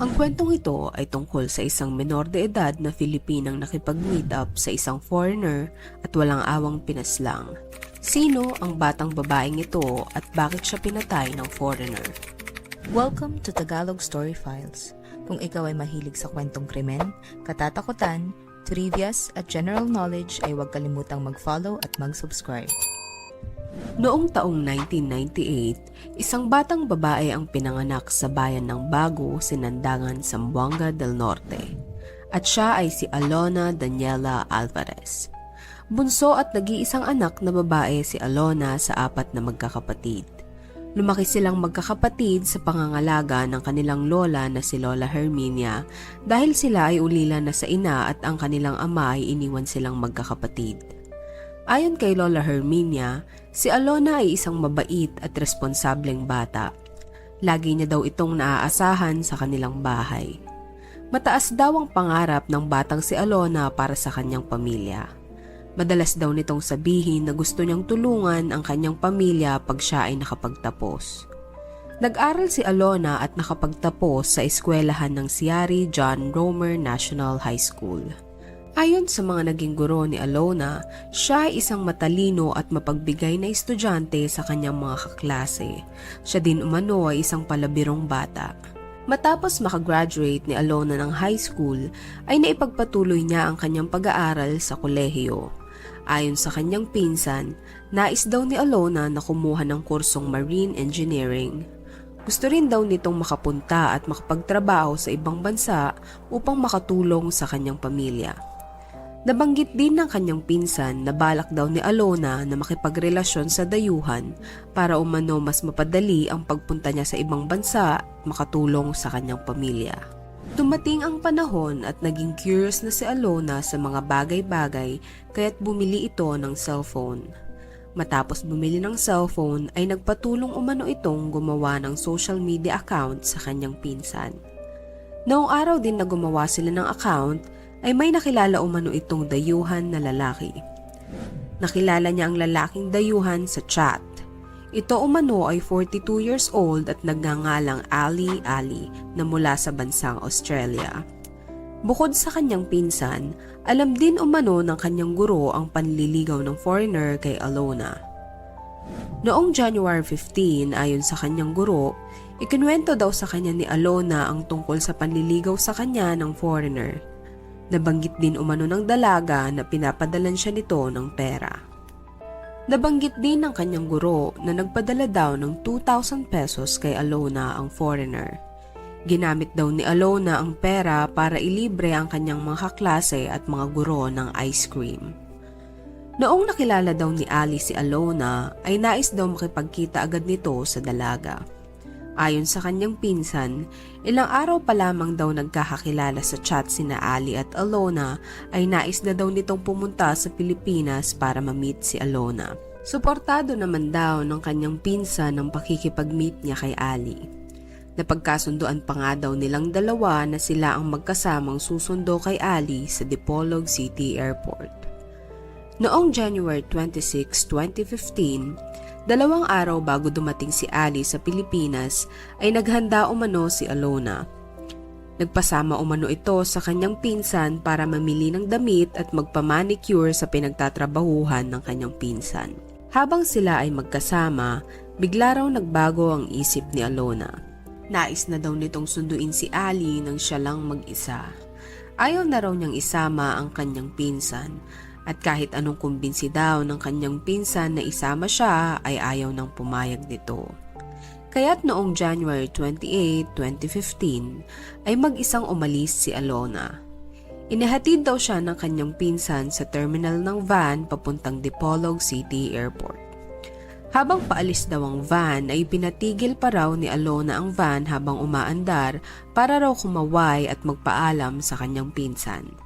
Ang kwentong ito ay tungkol sa isang menor de edad na Filipinang nakipag-meet up sa isang foreigner at walang awang pinaslang. Sino ang batang babaeng ito at bakit siya pinatay ng foreigner? Welcome to Tagalog Story Files. Kung ikaw ay mahilig sa kwentong krimen, katatakutan, trivias at general knowledge ay huwag kalimutang mag-follow at mag-subscribe. Noong taong 1998, isang batang babae ang pinanganak sa bayan ng Bago, Sinandangan, Zamboanga del Norte. At siya ay si Alona Daniela Alvarez. Bunso at nag-iisang anak na babae si Alona sa 4 na magkakapatid. Lumaki silang magkakapatid sa pangangalaga ng kanilang lola na si Lola Herminia dahil sila ay ulila na sa ina at ang kanilang ama ay iniwan silang magkakapatid. Ayon kay Lola Herminia, si Alona ay isang mabait at responsableng bata. Lagi niya daw itong naaasahan sa kanilang bahay. Mataas daw ang pangarap ng batang si Alona para sa kanyang pamilya. Madalas daw nitong sabihin na gusto niyang tulungan ang kanyang pamilya pag siya ay nakapagtapos. Nag-aral si Alona at nakapagtapos sa eskwelahan ng Ciary John Romer National High School. Ayon sa mga naging guro ni Alona, siya ay isang matalino at mapagbigay na estudyante sa kanyang mga kaklase. Siya din umano ay isang palabirong bata. Matapos makagraduate ni Alona ng high school, ay naipagpatuloy niya ang kanyang pag-aaral sa kolehiyo. Ayon sa kanyang pinsan, nais daw ni Alona na kumuha ng kursong marine engineering. Gusto rin daw nitong makapunta at makapagtrabaho sa ibang bansa upang makatulong sa kanyang pamilya. Nabanggit din ng kanyang pinsan na balak daw ni Alona na makipagrelasyon sa dayuhan para umano mas mapadali ang pagpunta niya sa ibang bansa at makatulong sa kanyang pamilya. Dumating ang panahon at naging curious na si Alona sa mga bagay-bagay kaya't bumili ito ng cellphone. Matapos bumili ng cellphone ay nagpatulong umano itong gumawa ng social media account sa kanyang pinsan. Noong araw din na gumawa sila ng account ay may nakilala umano itong dayuhan na lalaki. Nakilala niya ang lalaking dayuhan sa chat. Ito umano ay 42 years old at nagngangalang Ali na mula sa bansang Australia. Bukod sa kanyang pinsan, alam din umano ng kanyang guro ang panliligaw ng foreigner kay Alona. Noong January 15, ayon sa kanyang guro, ikinuwento daw sa kanya ni Alona ang tungkol sa panliligaw sa kanya ng foreigner. Nabanggit din umano ng dalaga na pinapadalan siya nito ng pera. Nabanggit din ng kanyang guro na nagpadala daw ng 2,000 pesos kay Alona ang foreigner. Ginamit daw ni Alona ang pera para ilibre ang kanyang mga kaklase at mga guro ng ice cream. Noong nakilala daw ni Ali si Alona ay nais daw makipagkita agad nito sa dalaga. Ayon sa kanyang pinsan, ilang araw pa lamang daw nagkakakilala sa chat sina Ali at Alona ay nais na daw nitong pumunta sa Pilipinas para ma-meet si Alona. Suportado naman daw ng kanyang pinsan ng pakikipag-meet niya kay Ali. Napagkasunduan pa nga daw nilang dalawa na sila ang magkasamang susundo kay Ali sa Dipolog City Airport. Noong January 26, 2015, 2 araw bago dumating si Ali sa Pilipinas ay naghanda umano si Alona. Nagpasama umano ito sa kanyang pinsan para mamili ng damit at magpamanicure sa pinagtatrabahuhan ng kanyang pinsan. Habang sila ay magkasama, bigla raw nagbago ang isip ni Alona. Nais na daw nitong sunduin si Ali nang siya lang mag-isa. Ayaw na raw niyang isama ang kanyang pinsan. At kahit anong kumbinsi daw ng kanyang pinsan na isama siya ay ayaw nang pumayag nito. Kaya't noong January 28, 2015 ay mag-isang umalis si Alona. Inihatid daw siya ng kanyang pinsan sa terminal ng van papuntang Dipolog City Airport. Habang paalis daw ang van ay pinatigil pa raw ni Alona ang van habang umaandar para raw kumaway at magpaalam sa kanyang pinsan.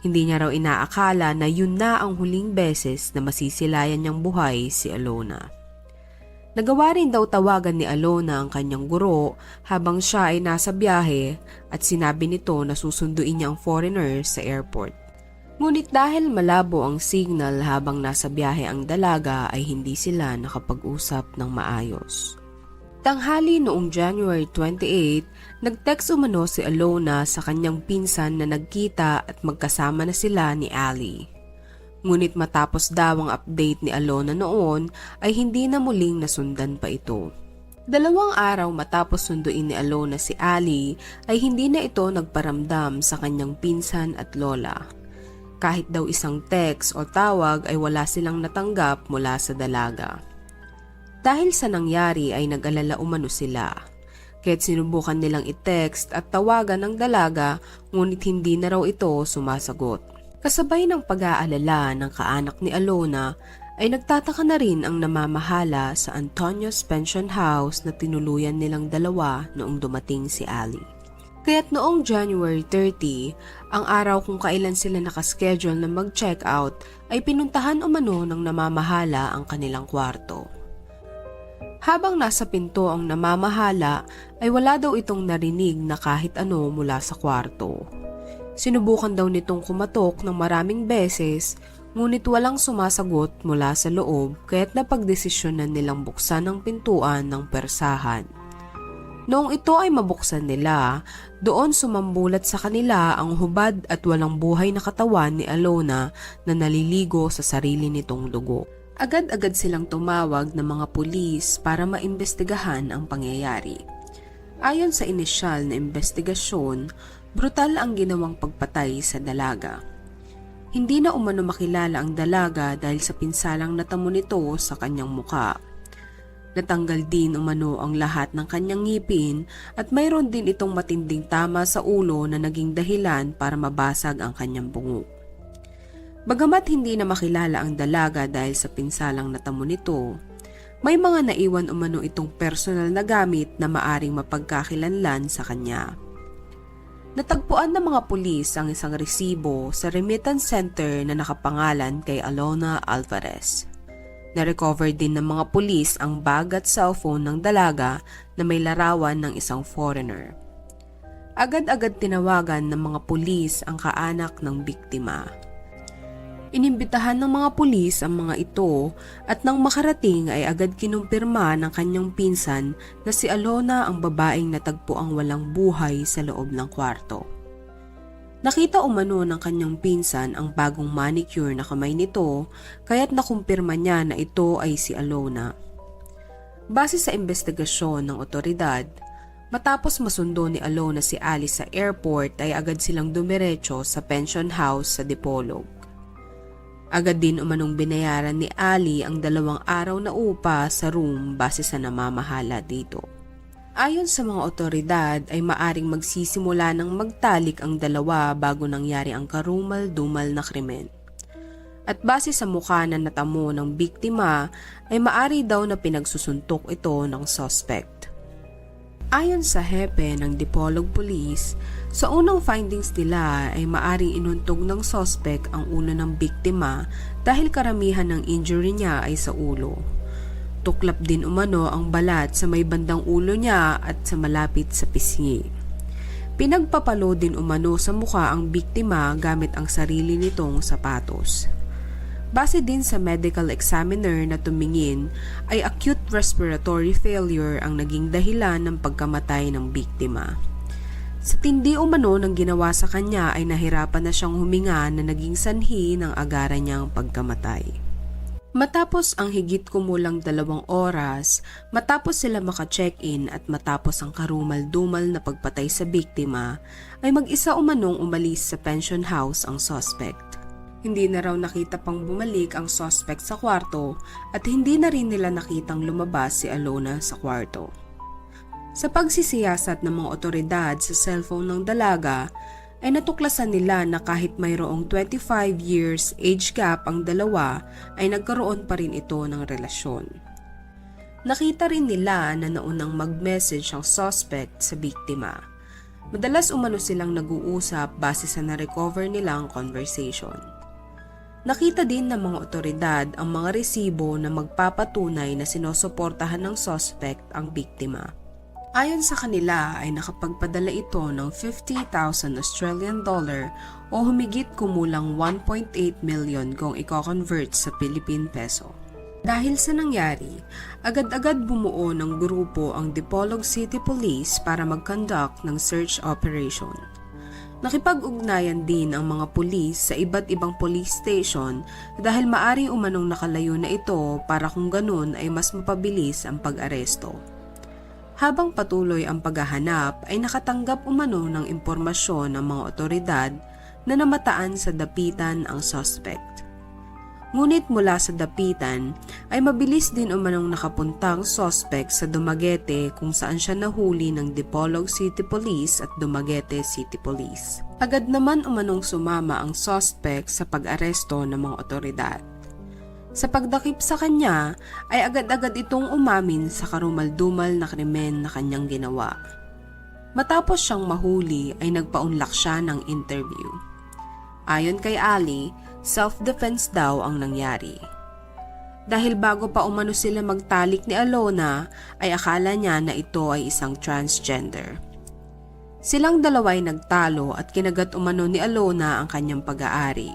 Hindi niya raw inaakala na yun na ang huling beses na masisilayan niyang buhay si Alona. Nagawa rin daw tawagan ni Alona ang kanyang guro habang siya ay nasa biyahe at sinabi nito na susunduin niya ang foreigner sa airport. Ngunit dahil malabo ang signal habang nasa biyahe ang dalaga ay hindi sila nakapag-usap ng maayos. Tanghali noong January 28, nag-text umano si Alona sa kanyang pinsan na nagkita at magkasama na sila ni Ali. Ngunit matapos daw ang update ni Alona noon ay hindi na muling nasundan pa ito. 2 araw matapos sunduin ni Alona si Ali ay hindi na ito nagparamdam sa kanyang pinsan at lola. Kahit daw isang text o tawag ay wala silang natanggap mula sa dalaga. Dahil sa nangyari ay nag-alala umano sila. Kaya't sinubukan nilang i-text at tawagan ng dalaga ngunit hindi na raw ito sumasagot. Kasabay ng pag-aalala ng kaanak ni Alona ay nagtataka na rin ang namamahala sa Antonio's Pension House na tinuluyan nilang dalawa noong dumating si Ali. Kaya't noong January 30, ang araw kung kailan sila nakaschedule na mag-check out ay pinuntahan umano ng namamahala ang kanilang kwarto. Habang nasa pinto ang namamahala ay wala daw itong narinig na kahit ano mula sa kwarto. Sinubukan daw nitong kumatok ng maraming beses ngunit walang sumasagot mula sa loob kaya't napagdesisyonan nilang buksan ang pintuan ng persahan. Noong ito ay mabuksan nila, doon sumambulat sa kanila ang hubad at walang buhay na katawan ni Alona na naliligo sa sarili nitong dugo. Agad-agad silang tumawag ng mga pulis para maimbestigahan ang pangyayari. Ayon sa inisyal na investigasyon, brutal ang ginawang pagpatay sa dalaga. Hindi na umano makilala ang dalaga dahil sa pinsalang natamo nito sa kanyang muka. Natanggal din umano ang lahat ng kanyang ngipin at mayroon din itong matinding tama sa ulo na naging dahilan para mabasag ang kanyang bungo. Bagamat hindi na makilala ang dalaga dahil sa pinsalang natamo nito, may mga naiwan umano itong personal na gamit na maaring mapagkakilanlan sa kanya. Natagpuan ng mga pulis ang isang resibo sa remittance center na nakapangalan kay Alona Alvarez. Na-recover din ng mga pulis ang bag at cellphone ng dalaga na may larawan ng isang foreigner. Agad-agad tinawagan ng mga pulis ang kaanak ng biktima. Inimbitahan ng mga pulis ang mga ito at nang makarating ay agad kinumpirma ng kanyang pinsan na si Alona ang babaeng natagpo ang walang buhay sa loob ng kwarto. Nakita umano ng kanyang pinsan ang bagong manicure na kamay nito kaya't nakumpirma niya na ito ay si Alona. Base sa investigasyon ng otoridad, matapos masundo ni Alona si Alice sa airport ay agad silang dumiretso sa pension house sa Dipolog. Agad din umanong binayaran ni Ali ang 2 araw na upa sa room base sa namamahala dito. Ayon sa mga otoridad ay maaring magsisimula ng magtalik ang dalawa bago nangyari ang karumal-dumal na krimen. At base sa mukha na natamo ng biktima ay maari daw na pinagsusuntok ito ng suspect. Ayon sa hepe ng Dipolog Police, sa unang findings nila ay maaring inuntog ng suspect ang ulo ng biktima dahil karamihan ng injury niya ay sa ulo. Tuklap din umano ang balat sa may bandang ulo niya at sa malapit sa pisngi. Pinagpapalo din umano sa mukha ang biktima gamit ang sarili nitong sapatos. Base din sa medical examiner na tumingin ay acute respiratory failure ang naging dahilan ng pagkamatay ng biktima. Sa tindi umano ng ginawa sa kanya ay nahirapan na siyang huminga na naging sanhi ng agaran niyang pagkamatay. Matapos ang higit kumulang 2 oras, matapos sila maka-check-in at matapos ang karumal-dumal na pagpatay sa biktima, ay mag-isa umanong umalis sa pension house ang suspect. Hindi na raw nakita pang bumalik ang suspect sa kwarto at hindi na rin nila nakitang lumabas si Alona sa kwarto. Sa pagsisiyasat ng mga otoridad sa cellphone ng dalaga, ay natuklasan nila na kahit mayroong 25 years age gap ang dalawa ay nagkaroon pa rin ito ng relasyon. Nakita rin nila na naunang mag-message ang suspect sa biktima. Madalas umano silang nag-uusap base sa na-recover nilang conversation. Nakita din ng mga otoridad ang mga resibo na magpapatunay na sinusuportahan ng suspect ang biktima. Ayon sa kanila ay nakapagpadala ito ng 50,000 Australian dollar o humigit kumulang 1.8 million kung i-convert sa Philippine peso. Dahil sa nangyari, agad-agad bumuo ng grupo ang Dipolog City Police para mag-conduct ng search operation. Nakipag-ugnayan din ang mga pulis sa iba't ibang police station dahil maari umanong nakalayo na ito para kung ganun ay mas mapabilis ang pag-aresto. Habang patuloy ang paghahanap ay nakatanggap umano ng impormasyon ng mga otoridad na namataan sa dapitan ang suspect. Ngunit mula sa dapitan ay mabilis din umanong nakapuntang suspect sa Dumaguete kung saan siya nahuli ng Dipolog City Police at Dumaguete City Police. Agad naman umanong sumama ang suspect sa pag-aresto ng mga otoridad. Sa pagdakip sa kanya ay agad-agad itong umamin sa karumal-dumal na krimen na kanyang ginawa. Matapos siyang mahuli ay nagpaunlak siya ng interview. Ayon kay Ali, self-defense daw ang nangyari. Dahil bago pa umano sila magtalik ni Alona, ay akala niya na ito ay isang transgender. Silang dalawa ay nagtalo at kinagat umano ni Alona ang kanyang pag-aari.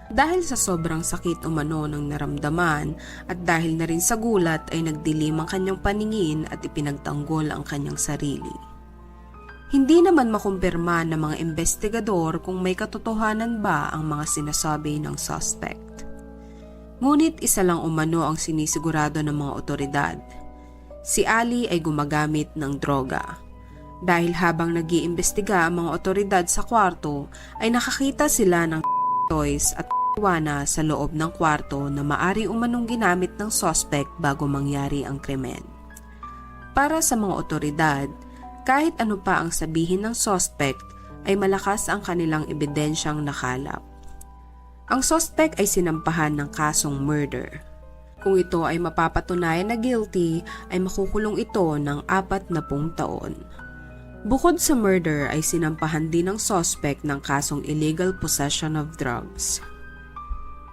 Dahil sa sobrang sakit umano ng naramdaman at dahil na rin sa gulat ay nagdilim ang kanyang paningin at ipinagtanggol ang kanyang sarili. Hindi naman makumpirma ng mga investigador kung may katotohanan ba ang mga sinasabi ng suspect. Ngunit isa lang umano ang sinisigurado ng mga otoridad. Si Ali ay gumagamit ng droga. Dahil habang nag-iimbestiga ang mga otoridad sa kwarto ay nakakita sila ng toys at marijuana sa loob ng kwarto na maari umanong ginamit ng suspect bago mangyari ang krimen. Para sa mga otoridad, kahit ano pa ang sabihin ng suspect ay malakas ang kanilang ebidensyang nakalap. Ang suspect ay sinampahan ng kasong murder. Kung ito ay mapapatunayan na guilty, ay makukulong ito ng 40 taon. Bukod sa murder ay sinampahan din ng suspect ng kasong illegal possession of drugs.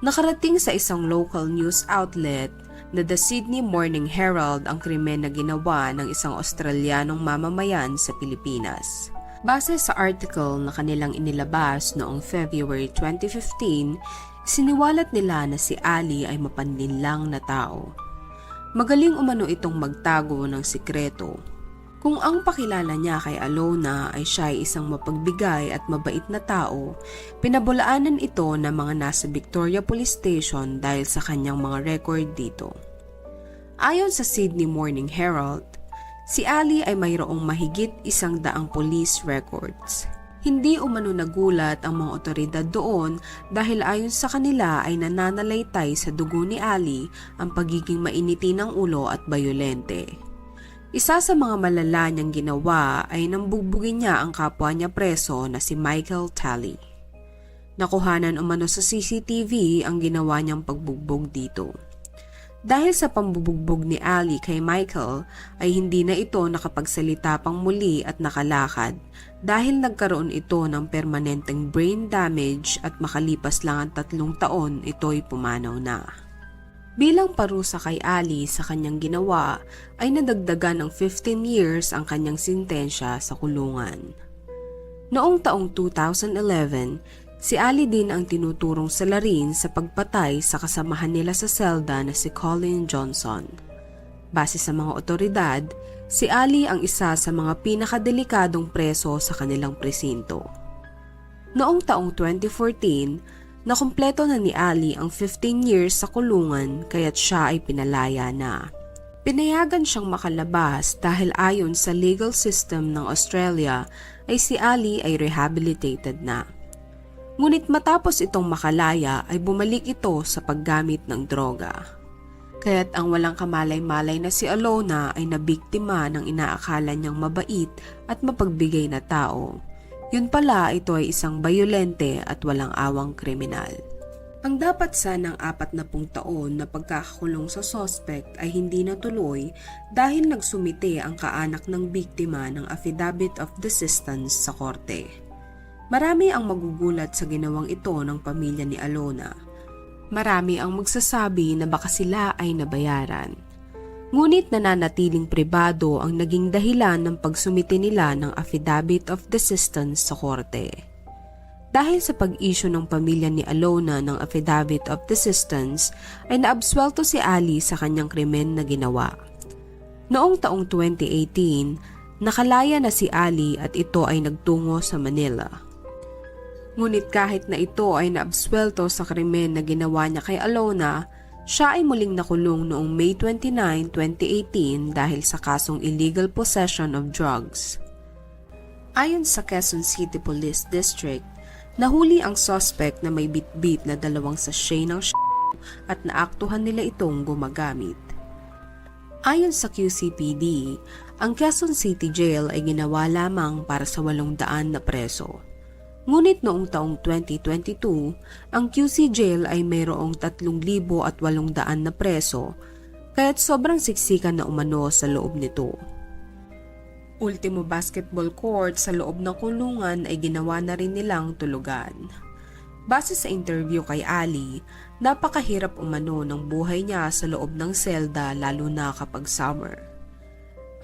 Nakarating sa isang local news outlet na The Sydney Morning Herald ang krimen na ginawa ng isang Australianong mamamayan sa Pilipinas. Base sa article na kanilang inilabas noong February 2015, siniwalat nila na si Ali ay mapanlinlang na tao. Magaling umano itong magtago ng sikreto. Kung ang pakilala niya kay Alona ay siya ay isang mapagbigay at mabait na tao, pinabulaanan ito ng mga nasa Victoria Police Station dahil sa kanyang mga record dito. Ayon sa Sydney Morning Herald, si Ali ay mayroong mahigit 100 police records. Hindi umano nagulat ang mga otoridad doon dahil ayon sa kanila ay nananalaytay sa dugo ni Ali ang pagiging mainiti ng ulo at bayolente. Isa sa mga malala niyang ginawa ay nambugbugin niya ang kapwa niya preso na si Michael Talley. Nakuhanan umano sa CCTV ang ginawa niyang pagbugbog dito. Dahil sa pambubugbog ni Ali kay Michael ay hindi na ito nakapagsalita pang muli at nakalakad dahil nagkaroon ito ng permanenteng brain damage at makalipas lang ang 3 taon ito'y pumanaw na. Bilang parusa kay Ali sa kanyang ginawa ay nadagdagan ng 15 years ang kanyang sintensya sa kulungan. Noong taong 2011, si Ali din ang tinuturong salarin sa pagpatay sa kasamahan nila sa selda na si Colin Johnson. Base sa mga otoridad, si Ali ang isa sa mga pinakadelikadong preso sa kanilang presinto. Noong taong 2014, nakumpleto na ni Ali ang 15 years sa kulungan kaya't siya ay pinalaya na. Pinayagan siyang makalabas dahil ayon sa legal system ng Australia ay si Ali ay rehabilitated na. Ngunit matapos itong makalaya ay bumalik ito sa paggamit ng droga. Kaya't ang walang kamalay-malay na si Alona ay nabiktima ng inaakala niyang mabait at mapagbigay na tao. Yun pala ito ay isang bayolente at walang awang kriminal. Ang dapat sanang 40 taon na pagkakakulong sa suspect ay hindi natuloy dahil nagsumite ang kaanak ng biktima ng affidavit of desistance sa korte. Marami ang magugulat sa ginawang ito ng pamilya ni Alona. Marami ang magsasabi na baka sila ay nabayaran. Ngunit nananatiling pribado ang naging dahilan ng pagsumite nila ng affidavit of desistance sa korte. Dahil sa pag-issue ng pamilya ni Alona ng affidavit of desistance, ay naabswelto si Ali sa kanyang krimen na ginawa. Noong taong 2018, nakalaya na si Ali at ito ay nagtungo sa Manila. Ngunit kahit na ito ay naabswelto sa krimen na ginawa niya kay Alona, siya ay muling nakulong noong May 29, 2018 dahil sa kasong illegal possession of drugs. Ayon sa Quezon City Police District, nahuli ang suspect na may bitbit na 2 sachet ng at naaktuhan nila itong gumagamit. Ayon sa QCPD, ang Quezon City Jail ay ginawa lamang para sa 800 na preso. Ngunit noong taong 2022, ang QC Jail ay mayroong 3,800 na preso, kaya't sobrang siksikan na umano sa loob nito. Ultimo basketball court sa loob ng kulungan ay ginawa na rin nilang tulugan. Base sa interview kay Ali, napakahirap umano ng buhay niya sa loob ng selda lalo na kapag summer.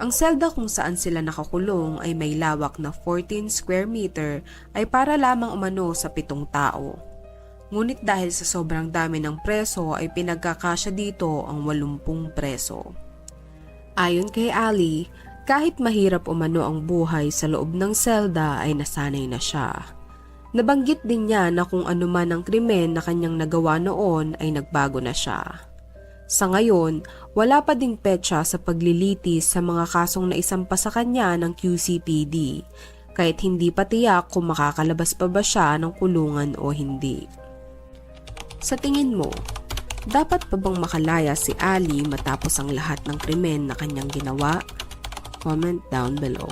Ang selda kung saan sila nakakulong ay may lawak na 14 square meter ay para lamang umano sa 7 tao. Ngunit dahil sa sobrang dami ng preso ay pinagkakasya dito ang 80 preso. Ayon kay Ali, kahit mahirap umano ang buhay sa loob ng selda ay nasanay na siya. Nabanggit din niya na kung ano man ang krimen na kanyang nagawa noon ay nagbago na siya. Sa ngayon, wala pa ding petsa sa paglilitis sa mga kasong naisampa sa kanya ng QCPD, kahit hindi pa tiyak kung makakalabas pa ba siya ng kulungan o hindi. Sa tingin mo, dapat pa bang makalaya si Ali matapos ang lahat ng krimen na kanyang ginawa? Comment down below.